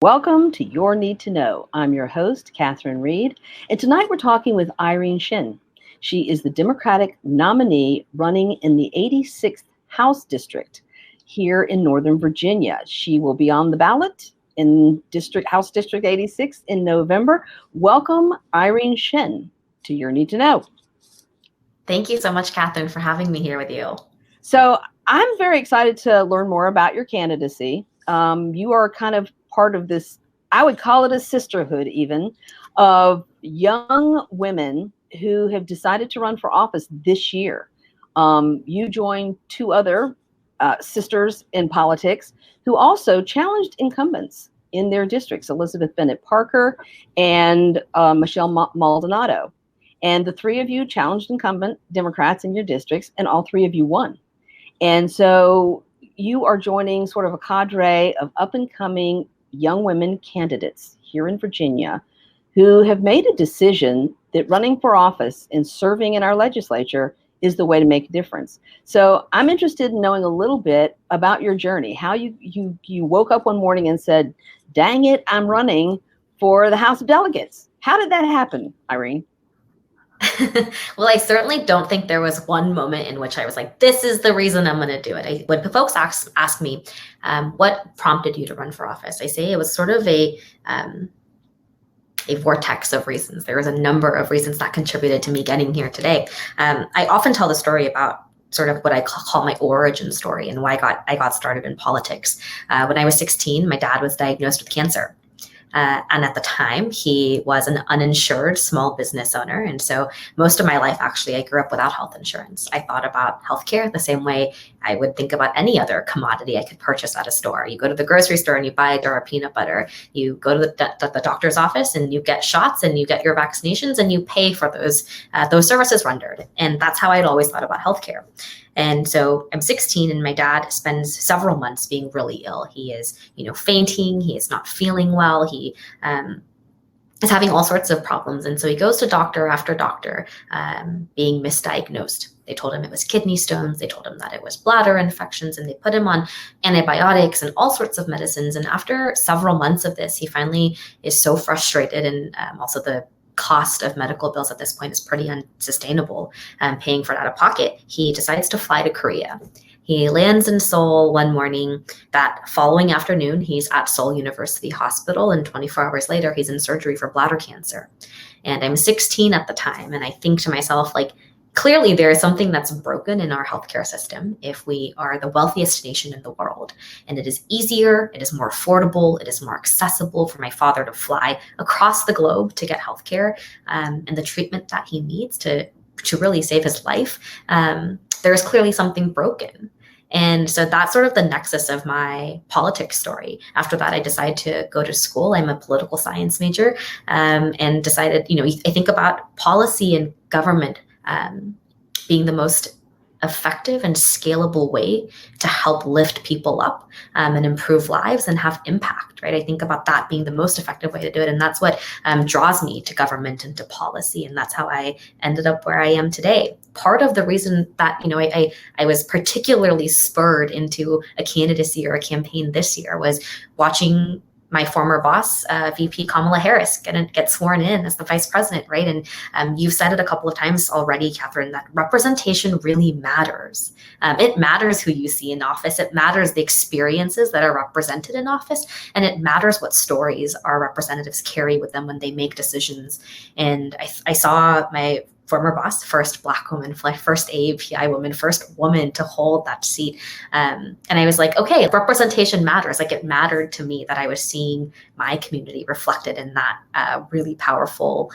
Welcome to Your Need to Know. I'm your host, Catherine Reed, and tonight we're talking with Irene Shin. She is the Democratic nominee running in the 86th House District here in Northern Virginia. She will be on the ballot in House District 86 in November. Welcome, Irene Shin, to Your Need to Know. Thank you so much, Catherine, for having me here with you. So I'm very excited to learn more about your candidacy. You are kind of part of this, I would call it a sisterhood even, of young women who have decided to run for office this year. You joined two other sisters in politics who also challenged incumbents in their districts, Elizabeth Bennett Parker and Michelle Maldonado. And the three of you challenged incumbent Democrats in your districts, and all three of you won. And so you are joining sort of a cadre of up-and-coming young women candidates here in Virginia who have made a decision that running for office and serving in our legislature is the way to make a difference. So I'm interested in knowing a little bit about your journey, how you woke up one morning and said, dang it, I'm running for the House of Delegates. How did that happen, Irene? Well, I certainly don't think there was one moment in which I was like, this is the reason I'm going to do it. When folks ask me, what prompted you to run for office? I say it was sort of a vortex of reasons. There was a number of reasons that contributed to me getting here today. I often tell the story about sort of what I call my origin story and why I got started in politics. When I was 16, my dad was diagnosed with cancer. And at the time, he was an uninsured small business owner. And so most of my life, actually, I grew up without health insurance. I thought about healthcare the same way I would think about any other commodity I could purchase at a store. You go to the grocery store and you buy a jar of peanut butter. You go to the doctor's office and you get shots and you get your vaccinations and you pay for those services rendered. And that's how I'd always thought about healthcare. And so I'm 16 and my dad spends several months being really ill. He is, fainting. He is not feeling well. He is having all sorts of problems. And so he goes to doctor after doctor, being misdiagnosed. They told him it was kidney stones. They told him that it was bladder infections, and they put him on antibiotics and all sorts of medicines. And after several months of this, he finally is so frustrated, and also the cost of medical bills at this point is pretty unsustainable, paying for it out of pocket. He decides to fly to Korea. He lands in Seoul one morning. That following afternoon, he's at Seoul University Hospital, and 24 hours later, he's in surgery for bladder cancer. And I'm 16 at the time, and I think to myself, clearly there is something that's broken in our healthcare system if we are the wealthiest nation in the world. And it is easier, it is more affordable, it is more accessible for my father to fly across the globe to get healthcare and the treatment that he needs to really save his life. There is clearly something broken. And so that's sort of the nexus of my politics story. After that, I decided to go to school. I'm a political science major, and decided, I think about policy and government being the most effective and scalable way to help lift people up and improve lives and have impact, right? I think about that being the most effective way to do it. And that's what draws me to government and to policy. And that's how I ended up where I am today. Part of the reason that, I was particularly spurred into a candidacy or a campaign this year was watching my former boss, VP Kamala Harris, get sworn in as the vice president, right? And you've said it a couple of times already, Catherine, that representation really matters. It matters who you see in office. It matters the experiences that are represented in office. And it matters what stories our representatives carry with them when they make decisions. And I saw my former boss, first Black woman, first AAPI woman, first woman to hold that seat. And I was like, okay, representation matters. It mattered to me that I was seeing my community reflected in that really powerful,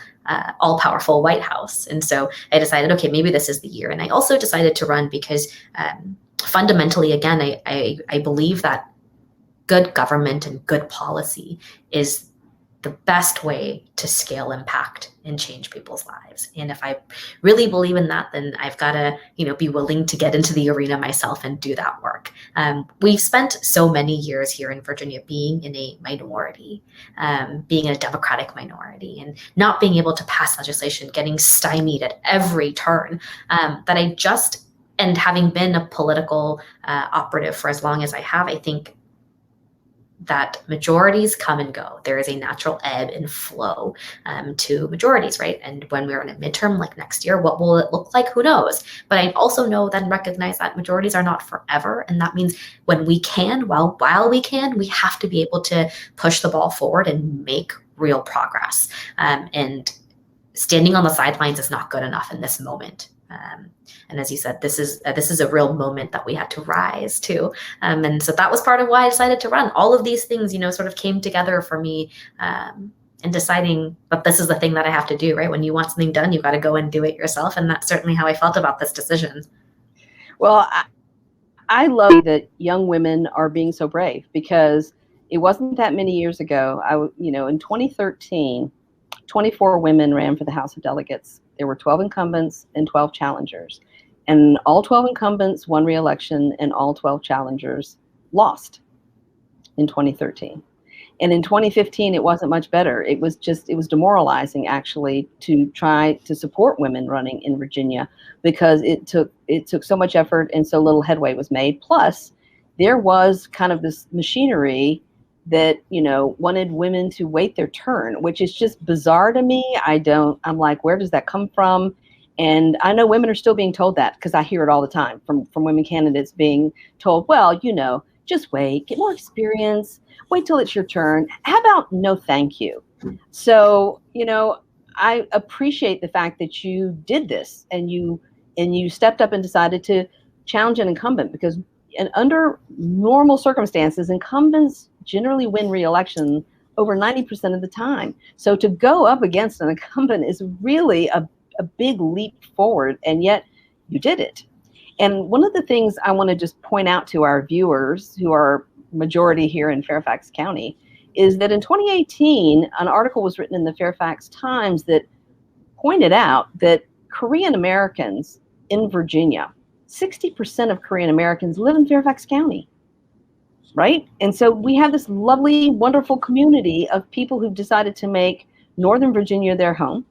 all-powerful White House. And so I decided, okay, maybe this is the year. And I also decided to run because fundamentally, again, I believe that good government and good policy is the best way to scale impact and change people's lives. And if I really believe in that, then I've got to, be willing to get into the arena myself and do that work. We've spent so many years here in Virginia being in a minority, being a Democratic minority, and not being able to pass legislation, getting stymied at every turn, and having been a political operative for as long as I have, I think that majorities come and go. There is a natural ebb and flow to majorities, right? And when we're in a midterm like next year, what will it look like? Who knows? But I also know then recognize that majorities are not forever. And that means when we can, while we can, we have to be able to push the ball forward and make real progress. And standing on the sidelines is not good enough in this moment. And as you said, this is a real moment that we had to rise to. And so that was part of why I decided to run. All of these things, sort of came together for me in deciding that this is the thing that I have to do, right? When you want something done, you got to go and do it yourself. And that's certainly how I felt about this decision. Well, I love that young women are being so brave, because it wasn't that many years ago. In 2013, 24 women ran for the House of Delegates. There were 12 incumbents and 12 challengers. And all 12 incumbents won re-election, and all 12 challengers lost in 2013. And in 2015, it wasn't much better. It was demoralizing, actually, to try to support women running in Virginia, because it took so much effort and so little headway was made. Plus, there was kind of this machinery that, wanted women to wait their turn, which is just bizarre to me. I'm like, where does that come from? And I know women are still being told that, because I hear it all the time from women candidates being told, well, just wait, get more experience, wait till it's your turn. How about no thank you? So, I appreciate the fact that you did this, and you stepped up and decided to challenge an incumbent, because under normal circumstances, incumbents generally win re-election over 90% of the time. So to go up against an incumbent is really a big leap forward, and yet you did it. And one of the things I want to just point out to our viewers, who are majority here in Fairfax County, is that in 2018, an article was written in the Fairfax Times that pointed out that Korean Americans in Virginia, 60% of Korean Americans live in Fairfax County, right? And so we have this lovely, wonderful community of people who've decided to make Northern Virginia their home.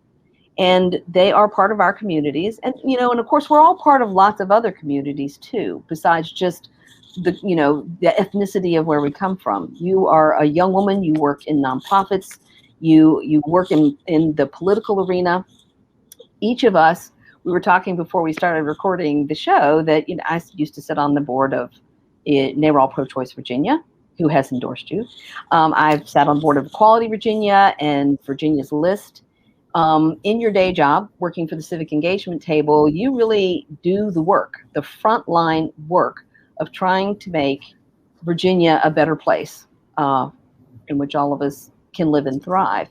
And they are part of our communities. And, and of course, we're all part of lots of other communities too, besides just the ethnicity of where we come from. You are a young woman, you work in nonprofits, you work in the political arena. Each of us, we were talking before we started recording the show that, I used to sit on the board of NARAL Pro-Choice Virginia, who has endorsed you. I've sat on board of Equality Virginia and Virginia's List. In your day job, working for the Civic Engagement Table, you really do the work, the frontline work of trying to make Virginia a better place in which all of us can live and thrive.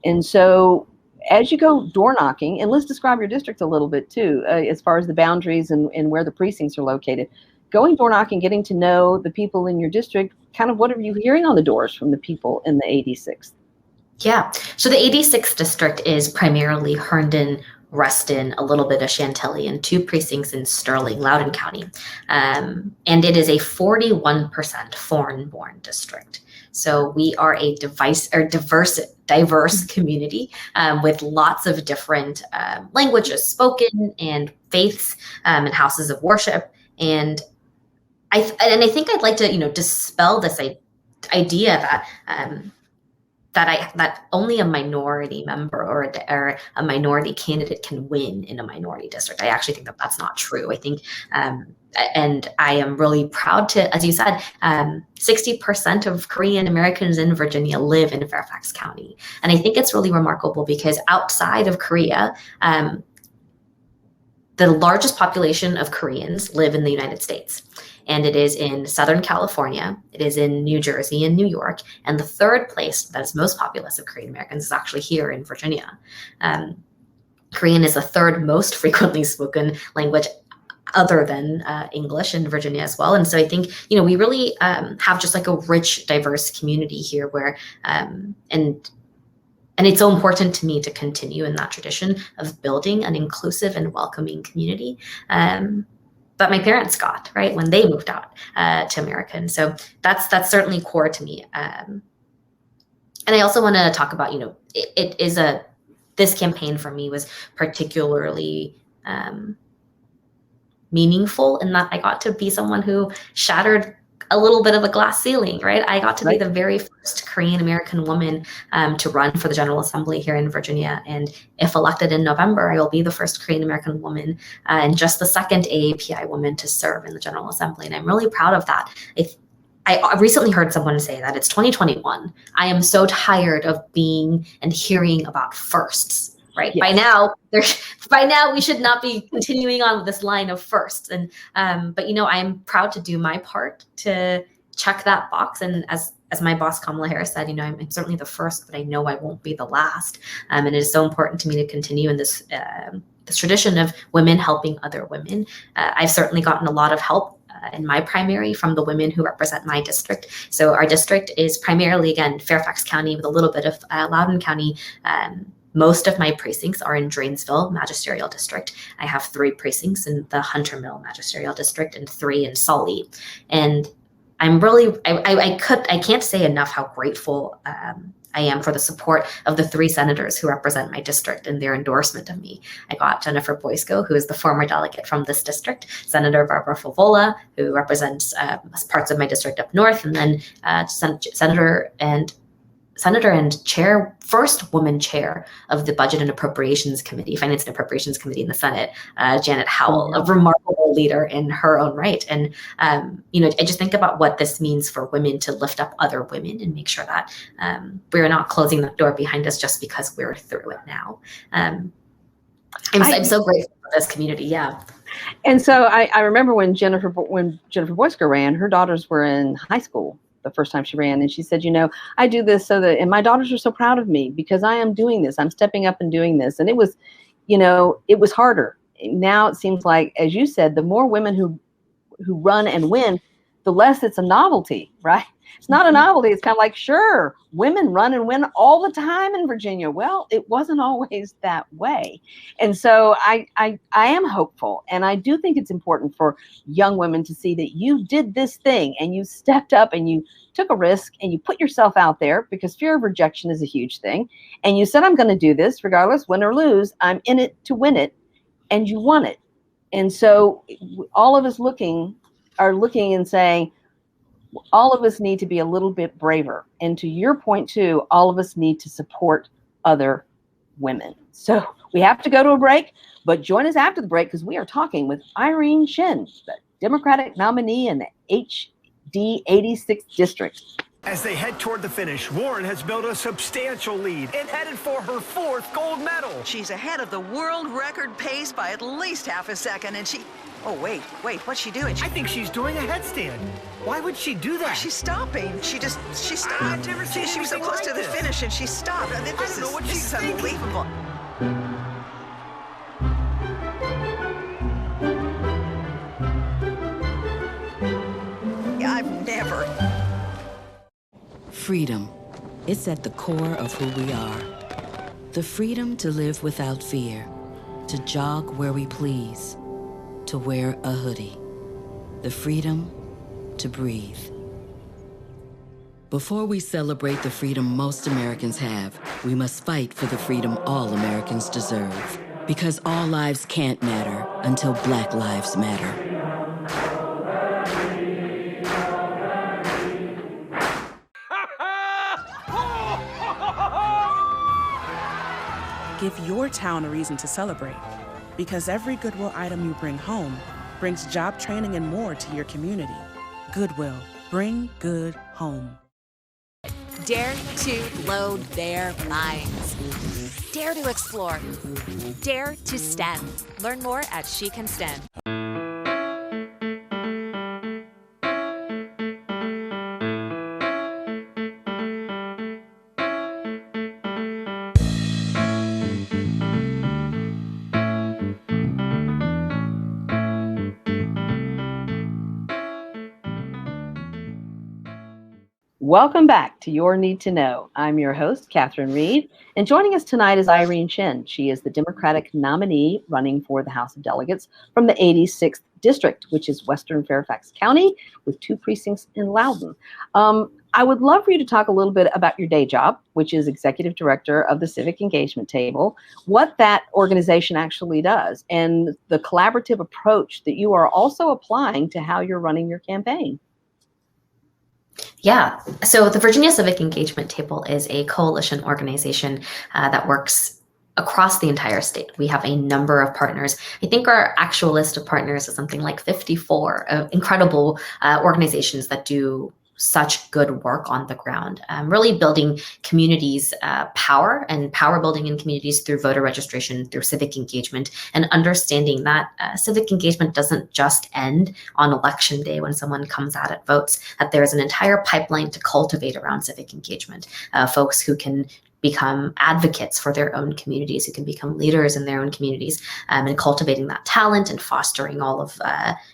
And so as you go door knocking, and let's describe your district a little bit too, as far as the boundaries and where the precincts are located. Going door knocking, getting to know the people in your district, kind of what are you hearing on the doors from the people in the 86th? Yeah. So the 86th district is primarily Herndon, Reston, a little bit of Chantilly, and 2 precincts in Sterling, Loudoun County. And it is a 41% foreign-born district. So we are a diverse community with lots of different languages spoken, and faiths, and houses of worship. And I think I'd like to dispel this idea that only a minority member or a minority candidate can win in a minority district. I actually think that that's not true. I think, and I am really proud to, as you said, 60% of Korean Americans in Virginia live in Fairfax County. And I think it's really remarkable because outside of Korea, the largest population of Koreans live in the United States. And it is in Southern California, it is in New Jersey and New York, and the third place that is most populous of Korean Americans is actually here in Virginia. Korean is the third most frequently spoken language other than English in Virginia as well. And so I think, we really have just like a rich, diverse community here where, and it's so important to me to continue in that tradition of building an inclusive and welcoming community. That my parents got, right, when they moved out to America. And so that's certainly core to me. And I also want to talk about, this campaign for me was particularly meaningful in that I got to be someone who shattered a little bit of a glass ceiling, right? I got to be Right. the very first Korean American woman to run for the General Assembly here in Virginia. And if elected in November, I will be the first Korean American woman and just the second AAPI woman to serve in the General Assembly. And I'm really proud of that. I recently heard someone say that it's 2021. I am so tired of being and hearing about firsts, right? Yes. By now we should not be continuing on with this line of firsts. And but I'm proud to do my part to check that box. And as my boss Kamala Harris said, I'm certainly the first, but I know I won't be the last. And it is so important to me to continue in this tradition of women helping other women. I've certainly gotten a lot of help in my primary from the women who represent my district. So our district is primarily, again, Fairfax County with a little bit of Loudoun County. Most of my precincts are in Dranesville Magisterial District. I have 3 precincts in the Hunter Mill Magisterial District and 3 in Sully. And I'm really, I can't say enough how grateful I am for the support of the 3 senators who represent my district and their endorsement of me. I got Jennifer Boysko, who is the former delegate from this district, Senator Barbara Favola, who represents parts of my district up north, and then Senator and chair, first woman chair of the Budget and Appropriations Committee, Finance and Appropriations Committee in the Senate, Janet Howell, a remarkable leader in her own right. And, I just think about what this means for women to lift up other women and make sure that we're not closing the door behind us just because we're through it now. I'm so grateful for this community. Yeah. And so I remember when Jennifer Boysker ran, her daughters were in high school the first time she ran. And she said, I do this and my daughters are so proud of me because I am doing this. I'm stepping up and doing this. And it was, it was harder. Now it seems like, as you said, the more women who run and win, the less it's a novelty, right? It's not a novelty. It's kind of like, sure, women run and win all the time in Virginia. Well, it wasn't always that way. And so I am hopeful. And I do think it's important for young women to see that you did this thing and you stepped up and you took a risk and you put yourself out there, because fear of rejection is a huge thing. And you said, I'm going to do this regardless, win or lose. I'm in it to win it. And you won it. And so all of us are looking and saying, all of us need to be a little bit braver. And to your point too, all of us need to support other women. So we have to go to a break, but join us after the break because we are talking with Irene Shin, the Democratic nominee in the HD 86th District. As they head toward the finish, Warren has built a substantial lead and headed for her 4th gold medal. She's ahead of the world record pace by at least half a second, and oh, wait, what's she doing? I think she's doing a headstand. Why would she do that? She's stopping. She stopped. I've never seen She was so anything close like to the this. finish, and she stopped. I mean, this is unbelievable. I've never. Freedom. It's at the core of who we are. The freedom to live without fear, to jog where we please, to wear a hoodie. The freedom to breathe. Before we celebrate the freedom most Americans have, we must fight for the freedom all Americans deserve. Because all lives can't matter until Black lives matter. Give your town a reason to celebrate, because every Goodwill item you bring home brings job training and more to your community. Goodwill, bring good home. Dare to load their minds. Dare to explore. Dare to STEM. Learn more at She Can STEM. Welcome back to Your Need to Know. I'm your host, Catherine Reed, and joining us tonight is Irene Chen. She is the Democratic nominee running for the House of Delegates from the 86th District, which is Western Fairfax County, with 2 precincts in Loudoun. I would love for you to talk a little bit about your day job, which is Executive Director of the Civic Engagement Table, what that organization actually does, and the collaborative approach that you are also applying to how you're running your campaign. Yeah. So the Virginia Civic Engagement Table is a coalition organization that works across the entire state. We have a number of partners. I think our actual list of partners is something like 54 incredible organizations that do such good work on the ground, really building communities' power and power building in communities through voter registration, through civic engagement, and understanding that civic engagement doesn't just end on election day when someone comes out and votes, that there's an entire pipeline to cultivate around civic engagement, folks who can become advocates for their own communities, who can become leaders in their own communities, and cultivating that talent and fostering all of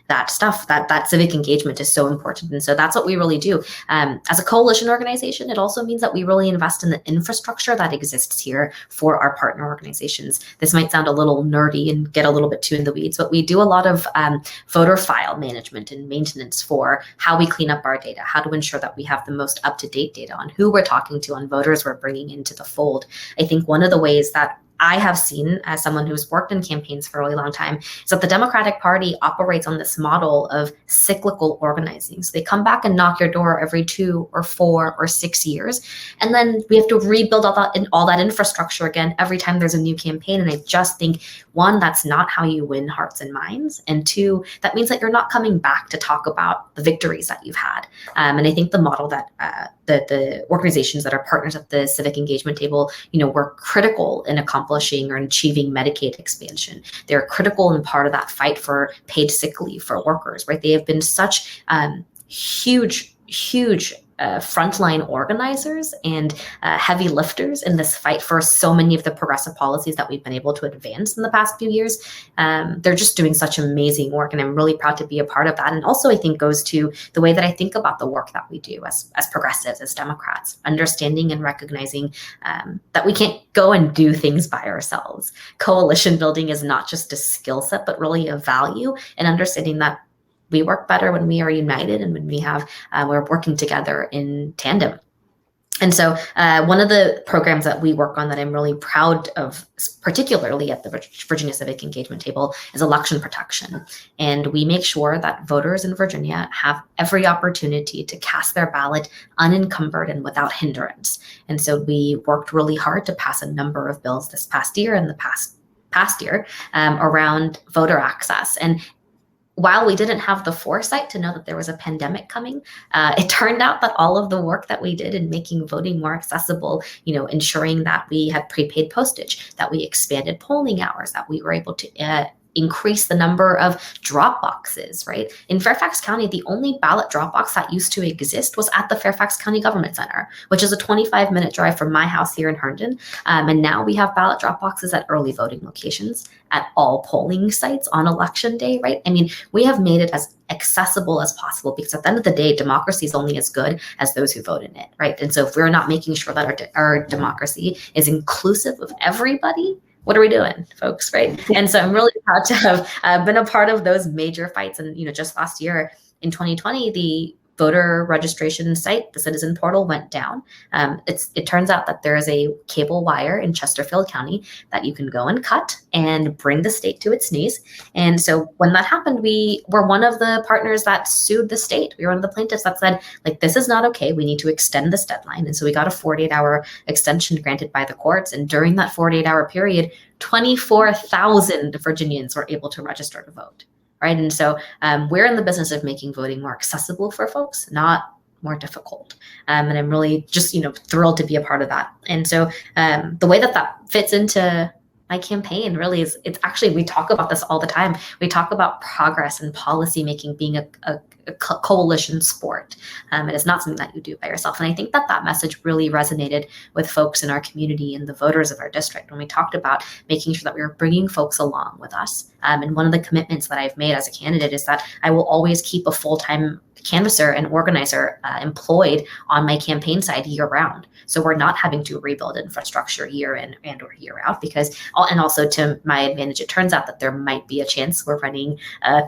that stuff. That civic engagement is so important. And so that's what we really do. As a coalition organization, it also means that we really invest in the infrastructure that exists here for our partner organizations. This might sound a little nerdy and get a little bit too in the weeds, but we do a lot of voter file management and maintenance for how we clean up our data, how to ensure that we have the most up-to-date data on who we're talking to, on voters we're bringing into the fold. I think one of the ways that I have seen, as someone who's worked in campaigns for a really long time, is that the Democratic Party operates on this model of cyclical organizing. So they come back and knock your door every 2 or 4 or 6 years. And then we have to rebuild all that infrastructure again every time there's a new campaign. And I just think, one, that's not how you win hearts and minds. And two, that means that you're not coming back to talk about the victories that you've had. And I think the model that the organizations that are partners at the Civic Engagement Table, were critical in accomplishing or achieving Medicaid expansion. They're critical and part of that fight for paid sick leave for workers, right? They have been such huge frontline organizers and heavy lifters in this fight for so many of the progressive policies that we've been able to advance in the past few years. They're just doing such amazing work, and I'm really proud to be a part of that. And also, I think, goes to the way that I think about the work that we do as progressives, as Democrats, understanding and recognizing that we can't go and do things by ourselves. Coalition building is not just a skill set, but really a value, and understanding that we work better when we are united and when we're working together in tandem. And so one of the programs that we work on that I'm really proud of, particularly at the Virginia Civic Engagement Table, is election protection. And we make sure that voters in Virginia have every opportunity to cast their ballot unencumbered and without hindrance. And so we worked really hard to pass a number of bills this past year and the past year around voter access. And while we didn't have the foresight to know that there was a pandemic coming, it turned out that all of the work that we did in making voting more accessible, ensuring that we had prepaid postage, that we expanded polling hours, that we were able to increase the number of drop boxes, right? In Fairfax County, the only ballot drop box that used to exist was at the Fairfax County Government Center, which is a 25-minute drive from my house here in Herndon. And now we have ballot drop boxes at early voting locations, at all polling sites on election day, right? I mean, we have made it as accessible as possible, because at the end of the day, democracy is only as good as those who vote in it, right? And so if we're not making sure that our democracy is inclusive of everybody, what are we doing, folks, right? And so I'm really proud to have been a part of those major fights. And, just last year in 2020, the voter registration site, the Citizen Portal, went down. It turns out that there is a cable wire in Chesterfield County that you can go and cut and bring the state to its knees. And so when that happened, we were one of the partners that sued the state. We were one of the plaintiffs that said, this is not okay. We need to extend this deadline. And so we got a 48-hour extension granted by the courts. And during that 48-hour period, 24,000 Virginians were able to register to vote. Right. And so we're in the business of making voting more accessible for folks, not more difficult. And I'm really just, thrilled to be a part of that. And so the way that fits into my campaign really is, it's actually, we talk about this all the time. We talk about progress and policy making being a coalition sport. It is not something that you do by yourself. And I think that message really resonated with folks in our community and the voters of our district when we talked about making sure that we were bringing folks along with us. And one of the commitments that I've made as a candidate is that I will always keep a full-time canvasser and organizer employed on my campaign side year round. So we're not having to rebuild infrastructure year in and or year out, and also to my advantage, it turns out that there might be a chance we're running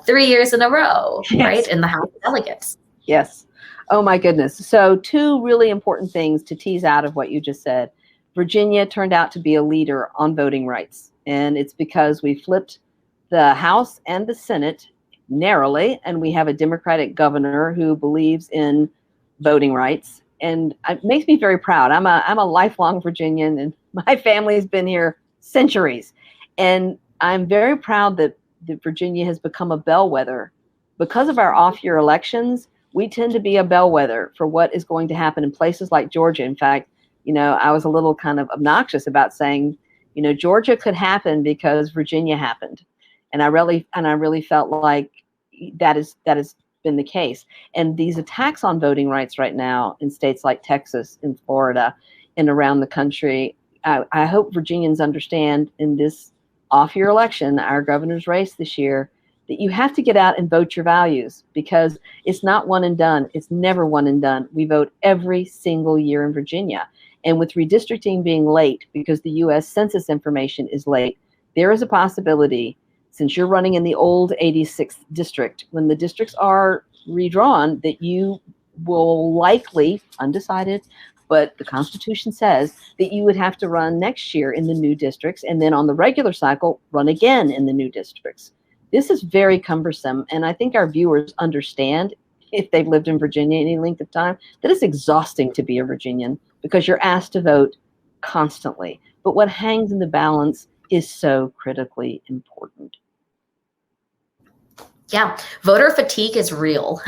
3 years in a row, yes, right, in the House of Delegates. Yes. Oh my goodness. So 2 really important things to tease out of what you just said. Virginia turned out to be a leader on voting rights, and it's because we flipped the House and the Senate narrowly, and we have a Democratic governor who believes in voting rights, and it makes me very proud. I'm a lifelong Virginian, and my family's been here centuries, and I'm very proud that Virginia has become a bellwether. Because of our off-year elections, we tend to be a bellwether for what is going to happen in places like Georgia. In fact, I was a little kind of obnoxious about saying, Georgia could happen because Virginia happened, and I really felt like that has been the case. And these attacks on voting rights right now in states like Texas and Florida and around the country, I hope Virginians understand in this off-year election, our governor's race this year, that you have to get out and vote your values, because it's not one and done. It's never one and done. We vote every single year in Virginia. And with redistricting being late because the U.S. Census information is late, there is a possibility, since you're running in the old 86th district, when the districts are redrawn, that you will likely, undecided, but the Constitution says that you would have to run next year in the new districts, and then on the regular cycle, run again in the new districts. This is very cumbersome, and I think our viewers understand, if they've lived in Virginia any length of time, that it's exhausting to be a Virginian because you're asked to vote constantly. But what hangs in the balance is so critically important. Yeah, voter fatigue is real.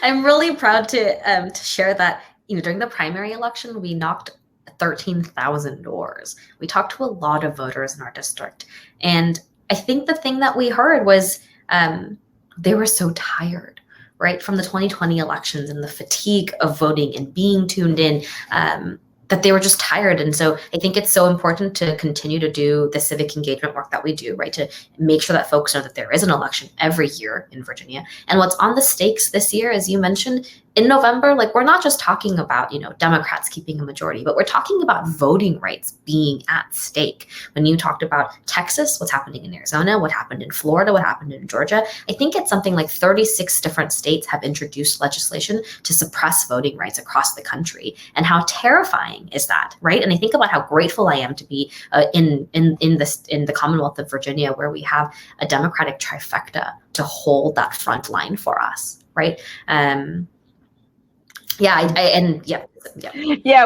I'm really proud to share that, during the primary election, we knocked 13,000 doors. We talked to a lot of voters in our district. And I think the thing that we heard was they were so tired, right, from the 2020 elections and the fatigue of voting and being tuned in, that they were just tired. And so I think it's so important to continue to do the civic engagement work that we do, right, to make sure that folks know that there is an election every year in Virginia. And what's on the stakes this year, as you mentioned, in November, we're not just talking about, Democrats keeping a majority, but we're talking about voting rights being at stake. When you talked about Texas, what's happening in Arizona, what happened in Florida, what happened in Georgia, I think it's something like 36 different states have introduced legislation to suppress voting rights across the country. And how terrifying is that, right? And I think about how grateful I am to be in the Commonwealth of Virginia, where we have a Democratic trifecta to hold that front line for us, right? Yeah,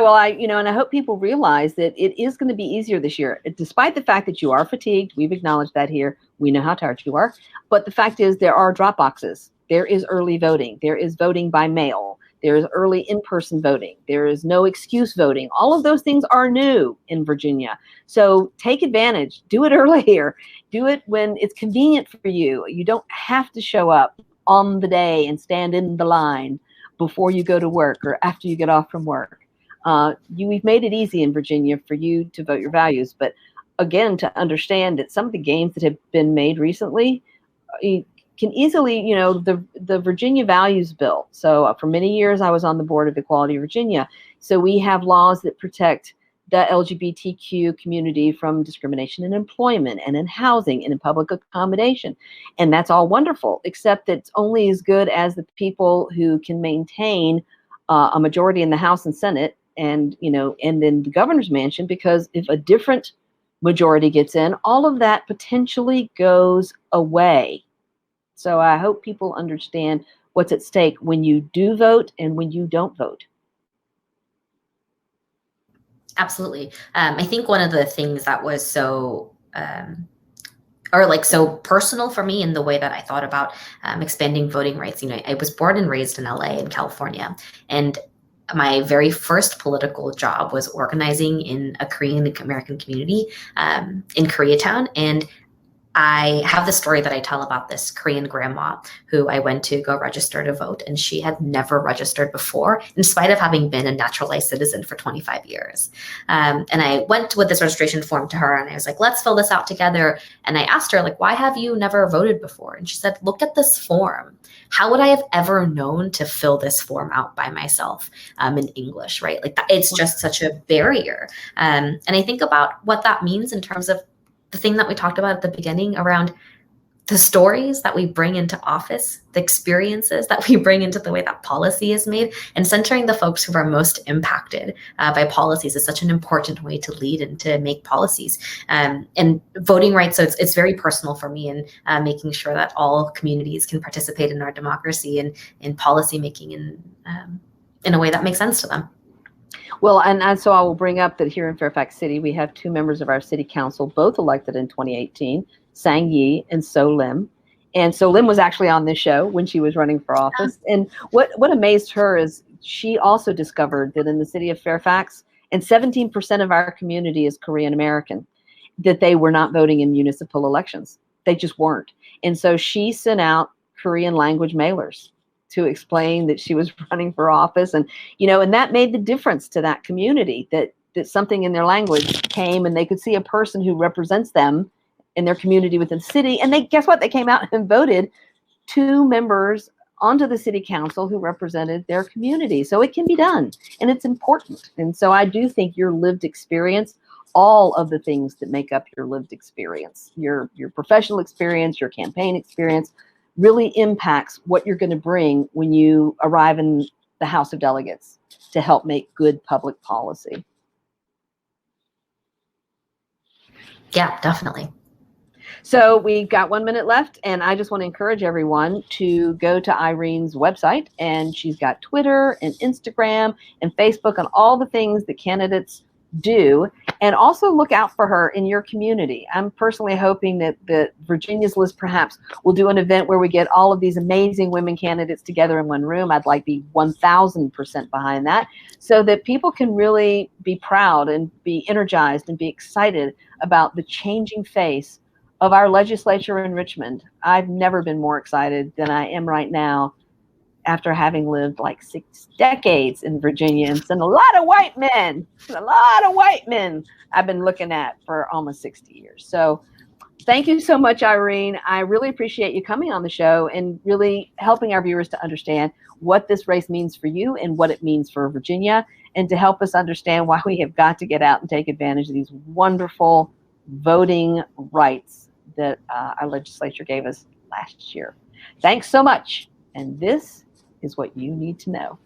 well, and I hope people realize that it is going to be easier this year, despite the fact that you are fatigued. We've acknowledged that here. We know how tired you are. But the fact is, there are drop boxes. There is early voting. There is voting by mail. There is early in-person voting. There is no excuse voting. All of those things are new in Virginia. So take advantage. Do it earlier. Do it when it's convenient for you. You don't have to show up on the day and stand in the line before you go to work or after you get off from work. We've made it easy in Virginia for you to vote your values. But again, to understand that some of the gains that have been made recently can easily, the Virginia Values Bill. So for many years, I was on the board of Equality Virginia. So we have laws that protect the LGBTQ community from discrimination in employment and in housing and in public accommodation. And that's all wonderful, except that it's only as good as the people who can maintain a majority in the House and Senate and, and then the governor's mansion, because if a different majority gets in, all of that potentially goes away. So I hope people understand what's at stake when you do vote and when you don't vote. Absolutely. I think one of the things that was so personal for me in the way that I thought about expanding voting rights, I was born and raised in LA in California, and my very first political job was organizing in a Korean American community in Koreatown. And I have the story that I tell about this Korean grandma who I went to go register to vote, and she had never registered before, in spite of having been a naturalized citizen for 25 years. And I went with this registration form to her, and I was like, let's fill this out together. And I asked her, why have you never voted before? And she said, look at this form. How would I have ever known to fill this form out by myself in English, right? It's just such a barrier. And I think about what that means in terms of the thing that we talked about at the beginning around the stories that we bring into office, the experiences that we bring into the way that policy is made, and centering the folks who are most impacted by policies is such an important way to lead and to make policies. And voting rights, so it's very personal for me, and making sure that all communities can participate in our democracy and in policy making in a way that makes sense to them. Well, and so I will bring up that here in Fairfax City, we have 2 members of our city council, both elected in 2018, Sang Yi and So Lim. And So Lim was actually on this show when she was running for office. And what amazed her is she also discovered that in the city of Fairfax, and 17% of our community is Korean American, that they were not voting in municipal elections. They just weren't. And so she sent out Korean language mailers to explain that she was running for office. And, and that made the difference to that community, that something in their language came and they could see a person who represents them in their community within the city. And guess what? They came out and voted 2 members onto the city council who represented their community. So it can be done, and it's important. And so I do think your lived experience, all of the things that make up your lived experience, your professional experience, your campaign experience, really impacts what you're going to bring when you arrive in the House of Delegates to help make good public policy. Yeah, definitely. So we've got 1 minute left, and I just want to encourage everyone to go to Irene's website, and she's got Twitter and Instagram and Facebook and all the things that candidates do, and also look out for her in your community. I'm personally hoping that Virginia's List perhaps will do an event where we get all of these amazing women candidates together in one room. I'd like to be 1,000% behind that, so that people can really be proud and be energized and be excited about the changing face of our legislature in Richmond. I've never been more excited than I am right now, after having lived like 6 decades in Virginia and seen a lot of white men I've been looking at for almost 60 years. So thank you so much, Irene. I really appreciate you coming on the show and really helping our viewers to understand what this race means for you and what it means for Virginia, and to help us understand why we have got to get out and take advantage of these wonderful voting rights that our legislature gave us last year. Thanks so much. And this is what you need to know.